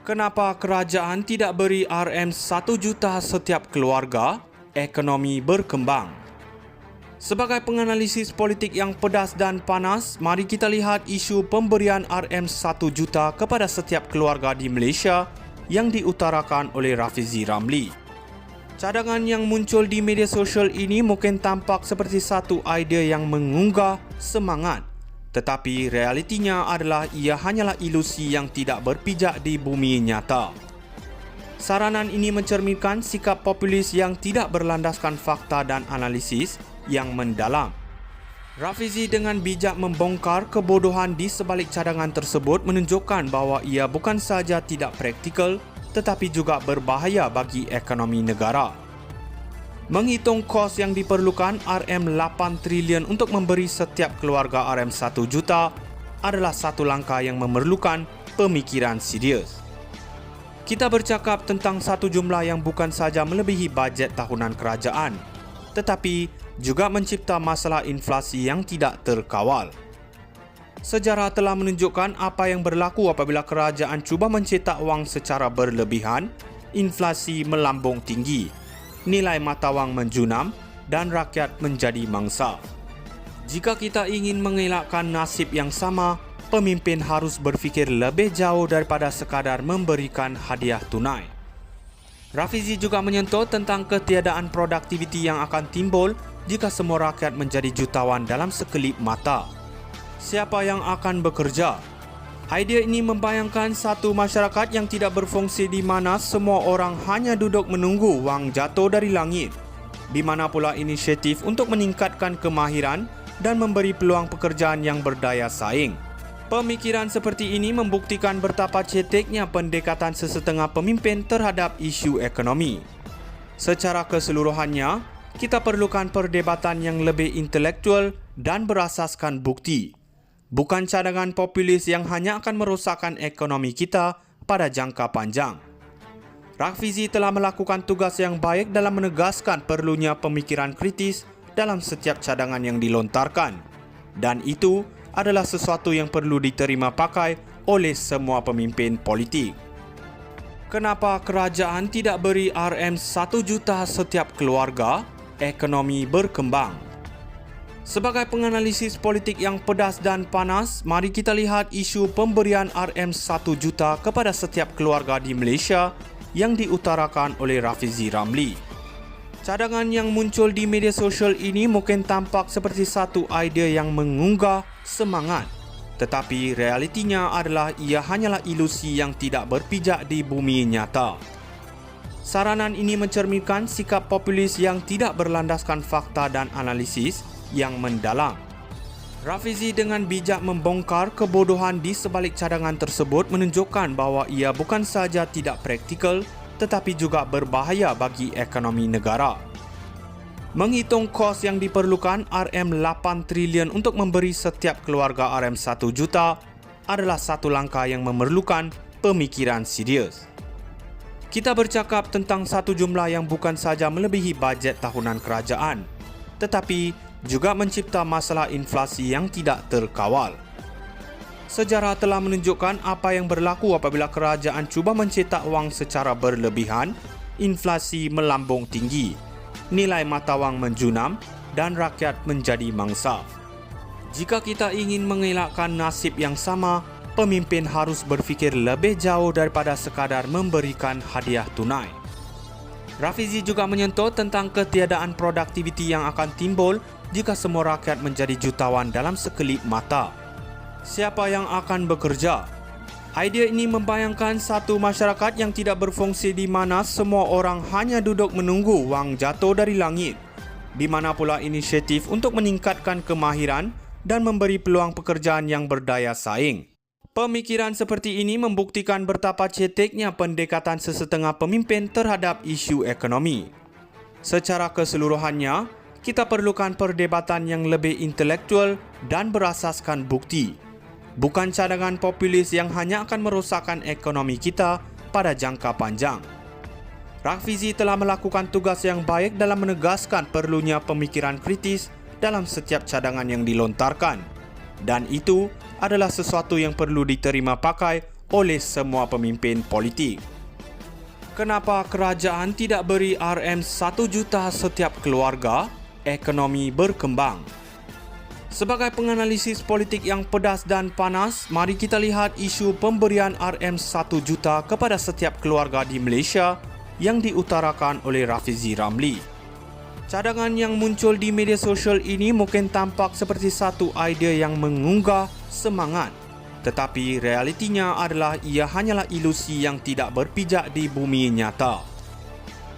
Kenapa kerajaan tidak beri RM1 juta setiap keluarga? Ekonomi berkembang. Sebagai penganalisis politik yang pedas dan panas, mari kita lihat isu pemberian RM1 juta kepada setiap keluarga di Malaysia yang diutarakan oleh Rafizi Ramli. Cadangan yang muncul di media sosial ini mungkin tampak seperti satu idea yang mengunggah semangat. Tetapi realitinya adalah ia hanyalah ilusi yang tidak berpijak di bumi nyata. Saranan ini mencerminkan sikap populis yang tidak berlandaskan fakta dan analisis yang mendalam. Rafizi dengan bijak membongkar kebodohan di sebalik cadangan tersebut menunjukkan bahawa ia bukan sahaja tidak praktikal tetapi juga berbahaya bagi ekonomi negara. Menghitung kos yang diperlukan RM8 trilion untuk memberi setiap keluarga RM1 juta adalah satu langkah yang memerlukan pemikiran serius. Kita bercakap tentang satu jumlah yang bukan sahaja melebihi bajet tahunan kerajaan, tetapi juga mencipta masalah inflasi yang tidak terkawal. Sejarah telah menunjukkan apa yang berlaku apabila kerajaan cuba mencetak wang secara berlebihan, inflasi melambung tinggi, nilai mata wang menjunam dan rakyat menjadi mangsa. Jika kita ingin mengelakkan nasib yang sama, pemimpin harus berfikir lebih jauh daripada sekadar memberikan hadiah tunai. Rafizi juga menyentuh tentang ketiadaan produktiviti yang akan timbul jika semua rakyat menjadi jutawan dalam sekelip mata. Siapa yang akan bekerja? Idea ini membayangkan satu masyarakat yang tidak berfungsi di mana semua orang hanya duduk menunggu wang jatuh dari langit. Di mana pula inisiatif untuk meningkatkan kemahiran dan memberi peluang pekerjaan yang berdaya saing. Pemikiran seperti ini membuktikan betapa ceteknya pendekatan sesetengah pemimpin terhadap isu ekonomi. Secara keseluruhannya, kita perlukan perdebatan yang lebih intelektual dan berasaskan bukti. Bukan cadangan populis yang hanya akan merosakkan ekonomi kita pada jangka panjang. Rafizi telah melakukan tugas yang baik dalam menegaskan perlunya pemikiran kritis dalam setiap cadangan yang dilontarkan. Dan itu adalah sesuatu yang perlu diterima pakai oleh semua pemimpin politik. Kenapa kerajaan tidak beri RM1 juta setiap keluarga? Ekonomi berkembang. Sebagai penganalisis politik yang pedas dan panas, mari kita lihat isu pemberian RM1 juta kepada setiap keluarga di Malaysia yang diutarakan oleh Rafizi Ramli. Cadangan yang muncul di media sosial ini mungkin tampak seperti satu idea yang mengunggah semangat. Tetapi realitinya adalah ia hanyalah ilusi yang tidak berpijak di bumi nyata. Saranan ini mencerminkan sikap populis yang tidak berlandaskan fakta dan analisis yang mendalam. Rafizi dengan bijak membongkar kebodohan di sebalik cadangan tersebut menunjukkan bahawa ia bukan sahaja tidak praktikal tetapi juga berbahaya bagi ekonomi negara. Menghitung kos yang diperlukan RM8 trilion untuk memberi setiap keluarga RM1 juta adalah satu langkah yang memerlukan pemikiran serius. Kita bercakap tentang satu jumlah yang bukan sahaja melebihi bajet tahunan kerajaan, tetapi juga mencipta masalah inflasi yang tidak terkawal. Sejarah telah menunjukkan apa yang berlaku apabila kerajaan cuba mencetak wang secara berlebihan, inflasi melambung tinggi, nilai mata wang menjunam dan rakyat menjadi mangsa. Jika kita ingin mengelakkan nasib yang sama, pemimpin harus berfikir lebih jauh daripada sekadar memberikan hadiah tunai. Rafizi juga menyentuh tentang ketiadaan produktiviti yang akan timbul jika semua rakyat menjadi jutawan dalam sekelip mata. Siapa yang akan bekerja? Idea ini membayangkan satu masyarakat yang tidak berfungsi di mana semua orang hanya duduk menunggu wang jatuh dari langit. Di mana pula inisiatif untuk meningkatkan kemahiran dan memberi peluang pekerjaan yang berdaya saing. Pemikiran seperti ini membuktikan betapa ceteknya pendekatan sesetengah pemimpin terhadap isu ekonomi. Secara keseluruhannya, kita perlukan perdebatan yang lebih intelektual dan berasaskan bukti. Bukan cadangan populis yang hanya akan merosakkan ekonomi kita pada jangka panjang. Rafizi telah melakukan tugas yang baik dalam menegaskan perlunya pemikiran kritis dalam setiap cadangan yang dilontarkan. Dan itu adalah sesuatu yang perlu diterima pakai oleh semua pemimpin politik. Kenapa kerajaan tidak beri RM1 juta setiap keluarga? Ekonomi berkembang. Sebagai penganalisis politik yang pedas dan panas, mari kita lihat isu pemberian RM1 juta kepada setiap keluarga di Malaysia yang diutarakan oleh Rafizi Ramli. Cadangan yang muncul di media sosial ini mungkin tampak seperti satu idea yang mengunggah semangat, tetapi realitinya adalah ia hanyalah ilusi yang tidak berpijak di bumi nyata.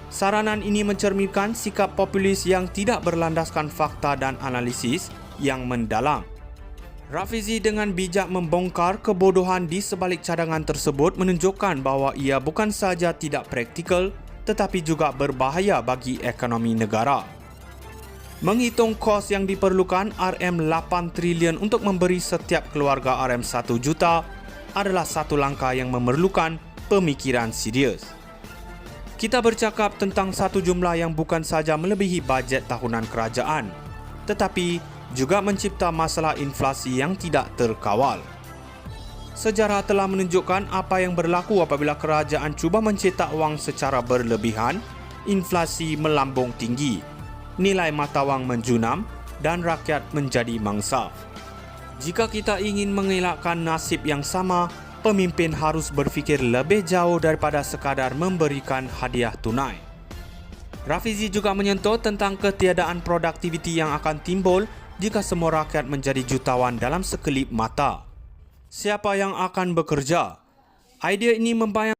Saranan ini mencerminkan sikap populis yang tidak berlandaskan fakta dan analisis yang mendalam. Rafizi dengan bijak membongkar kebodohan di sebalik cadangan tersebut menunjukkan bahawa ia bukan sahaja tidak praktikal tetapi juga berbahaya bagi ekonomi negara. Menghitung kos yang diperlukan RM8 trilion untuk memberi setiap keluarga RM1 juta adalah satu langkah yang memerlukan pemikiran serius. Kita bercakap tentang satu jumlah yang bukan sahaja melebihi bajet tahunan kerajaan, tetapi juga mencipta masalah inflasi yang tidak terkawal. Sejarah telah menunjukkan apa yang berlaku apabila kerajaan cuba mencetak wang secara berlebihan, inflasi melambung tinggi, nilai mata wang menjunam dan rakyat menjadi mangsa. Jika kita ingin mengelakkan nasib yang sama, pemimpin harus berfikir lebih jauh daripada sekadar memberikan hadiah tunai. Rafizi juga menyentuh tentang ketiadaan produktiviti yang akan timbul jika semua rakyat menjadi jutawan dalam sekelip mata. Siapa yang akan bekerja? Idea ini membayangkan